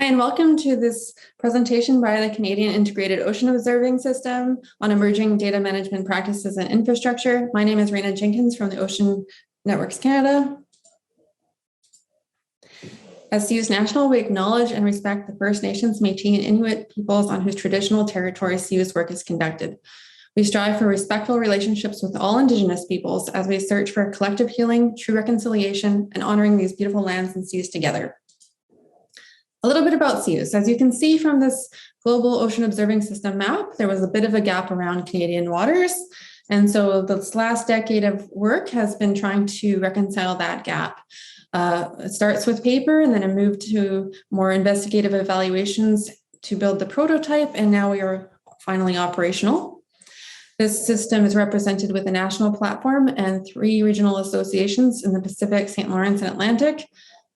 Hi, and welcome to this presentation by the Canadian Integrated Ocean Observing System on emerging data management practices and infrastructure. My name is Reyna Jenkyns from the Ocean Networks Canada. As CEUS National, we acknowledge and respect the First Nations, Métis, and Inuit peoples on whose traditional territory CEUS work is conducted. We strive for respectful relationships with all Indigenous peoples as we search for collective healing, true reconciliation, and honoring these beautiful lands and seas together. A little bit about CEUS. As you can see from this Global Ocean Observing System map, there was a bit of a gap around Canadian waters. And so this last decade of work has been trying to reconcile that gap. It starts with paper and then it moved to more investigative evaluations to build the prototype, and now we are finally operational. This system is represented with a national platform and 3 regional associations in the Pacific, St. Lawrence, and Atlantic.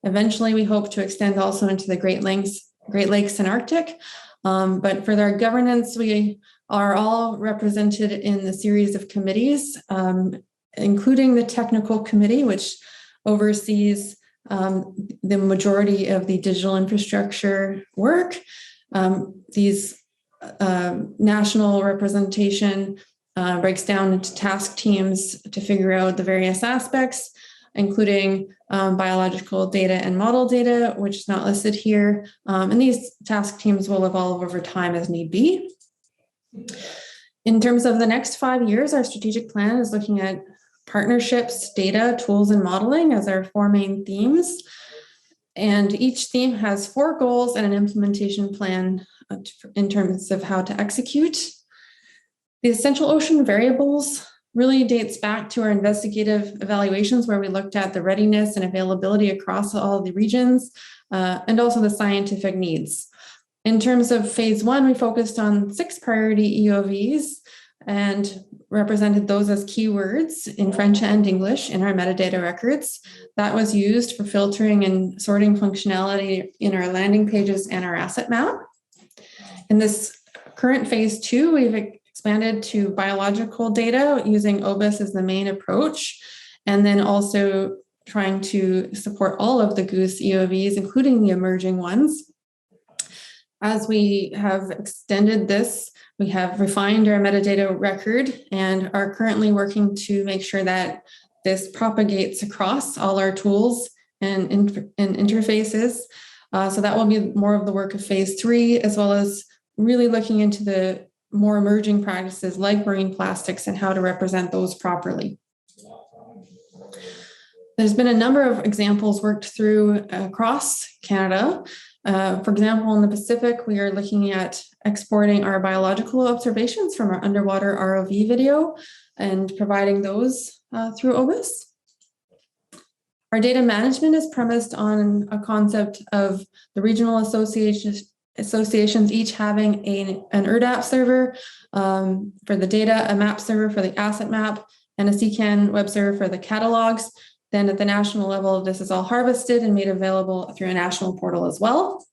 Eventually, we hope to extend also into the Great Lakes and Arctic. But for our governance, we are all represented in the series of committees, including the technical committee, which oversees the majority of the digital infrastructure work. These national representation breaks down into task teams to figure out the various aspects, including biological data and model data, which is not listed here. And these task teams will evolve over time as need be. In terms of the next 5 years, our strategic plan is looking at partnerships, data, tools, and modeling as our 4 main themes. And each theme has 4 goals and an implementation plan in terms of how to execute. The essential ocean variables really dates back to our investigative evaluations where we looked at the readiness and availability across all the regions and also the scientific needs. In terms of phase 1, we focused on 6 priority EOVs and represented those as keywords in French and English in our metadata records. That was used for filtering and sorting functionality in our landing pages and our asset map. In this current phase 2, we've expanded to biological data using OOS as the main approach, and then also trying to support all of the GOOS EOVs, including the emerging ones. As we have extended this, we have refined our metadata record and are currently working to make sure that this propagates across all our tools and interfaces. So that will be more of the work of phase 3, as well as really looking into the more emerging practices like marine plastics and how to represent those properly. There's been a number of examples worked through across Canada. For example, in the Pacific, we are looking at exporting our biological observations from our underwater ROV video and providing those through OOS. Our data management is premised on a concept of the regional associations each having an ERDAP server for the data, a map server for the asset map, and a CCAN web server for the catalogs. Then at the national level, this is all harvested and made available through a national portal as well.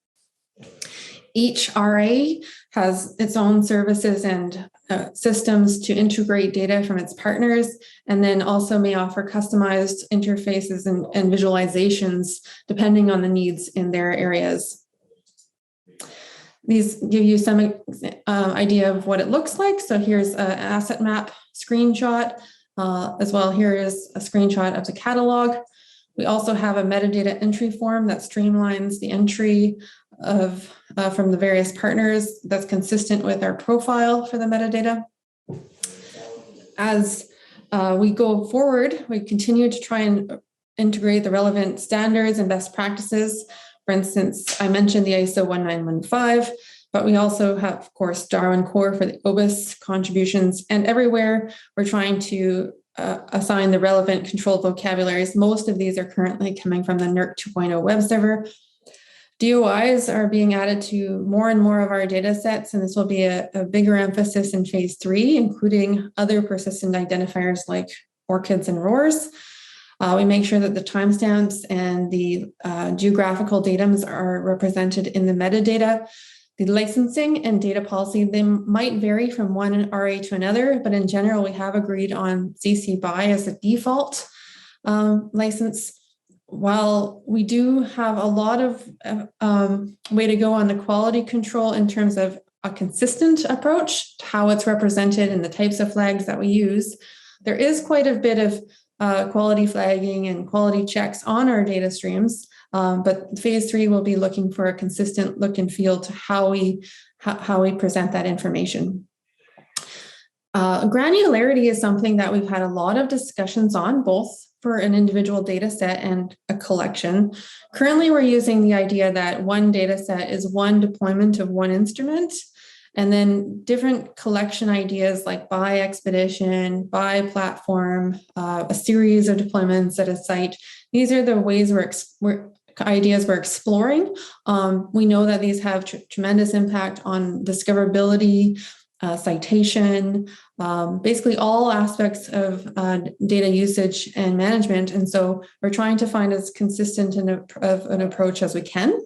Each RA has its own services and systems to integrate data from its partners, and then also may offer customized interfaces and visualizations depending on the needs in their areas. These give you some idea of what it looks like. So here's an asset map screenshot. As well, here is a screenshot of the catalog. We also have a metadata entry form that streamlines the entry of from the various partners that's consistent with our profile for the metadata. As we go forward, we continue to try and integrate the relevant standards and best practices. For instance, I mentioned the ISO 1915, but we also have, of course, Darwin Core for the OOS contributions, and everywhere we're trying to assign the relevant controlled vocabularies. Most of these are currently coming from the NERC 2.0 web server. DOIs are being added to more and more of our data sets, and this will be a bigger emphasis in phase 3, including other persistent identifiers like orchids and roars. We make sure that the timestamps and the geographical datums are represented in the metadata. The licensing and data policy, they might vary from one RA to another, but in general, we have agreed on CC BY as a default license while we do have a lot of way to go on the quality control in terms of a consistent approach to how it's represented and the types of flags that we use, there is quite a bit of quality flagging and quality checks on our data streams. But phase 3 will be looking for a consistent look and feel to how we present that information. Granularity is something that we've had a lot of discussions on, both for an individual data set and a collection. Currently, we're using the idea that one data set is one deployment of one instrument, and then different collection ideas like by expedition, by platform, a series of deployments at a site. These are the ways ideas we're exploring. We know that these have tremendous impact on discoverability, citation, basically all aspects of data usage and management. And so we're trying to find as consistent of an approach as we can.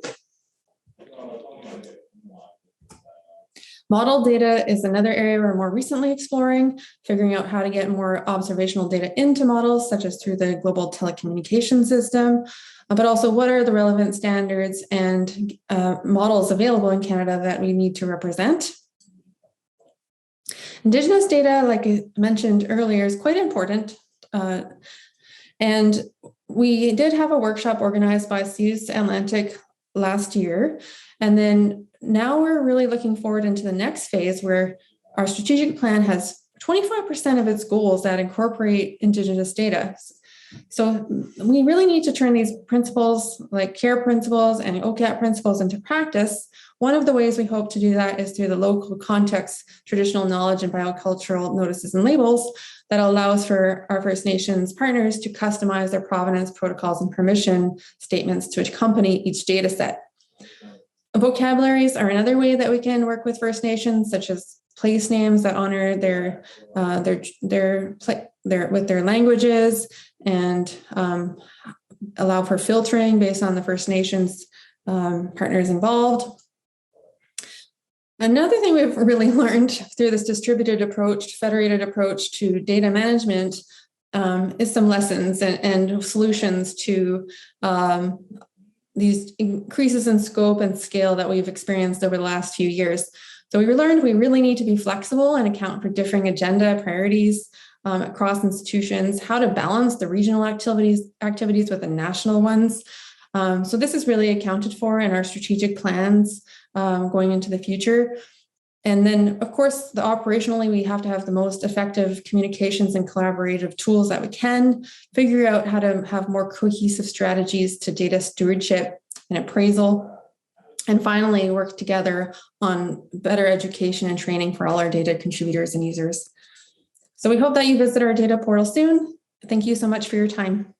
Model data is another area we're more recently exploring, figuring out how to get more observational data into models, such as through the global telecommunication system, but also what are the relevant standards and models available in Canada that we need to represent. Indigenous data, like I mentioned earlier, is quite important. And we did have a workshop organized by CEUS Atlantic last year. And then now we're really looking forward into the next phase where our strategic plan has 25% of its goals that incorporate Indigenous data. So we really need to turn these principles like CARE principles and OCAT principles into practice. One of the ways we hope to do that is through the local context, traditional knowledge and biocultural notices and labels that allows for our First Nations partners to customize their provenance protocols and permission statements to accompany each data set. Vocabularies are another way that we can work with First Nations, such as place names that honor their languages and allow for filtering based on the First Nations partners involved. Another thing we've really learned through this distributed approach, federated approach to data management is some lessons and solutions to these increases in scope and scale that we've experienced over the last few years. So we learned we really need to be flexible and account for differing agenda priorities across institutions, how to balance the regional activities with the national ones. So this is really accounted for in our strategic plans going into the future. And then, of course, operationally, we have to have the most effective communications and collaborative tools that we can, figure out how to have more cohesive strategies to data stewardship and appraisal, and finally, work together on better education and training for all our data contributors and users. So we hope that you visit our data portal soon. Thank you so much for your time.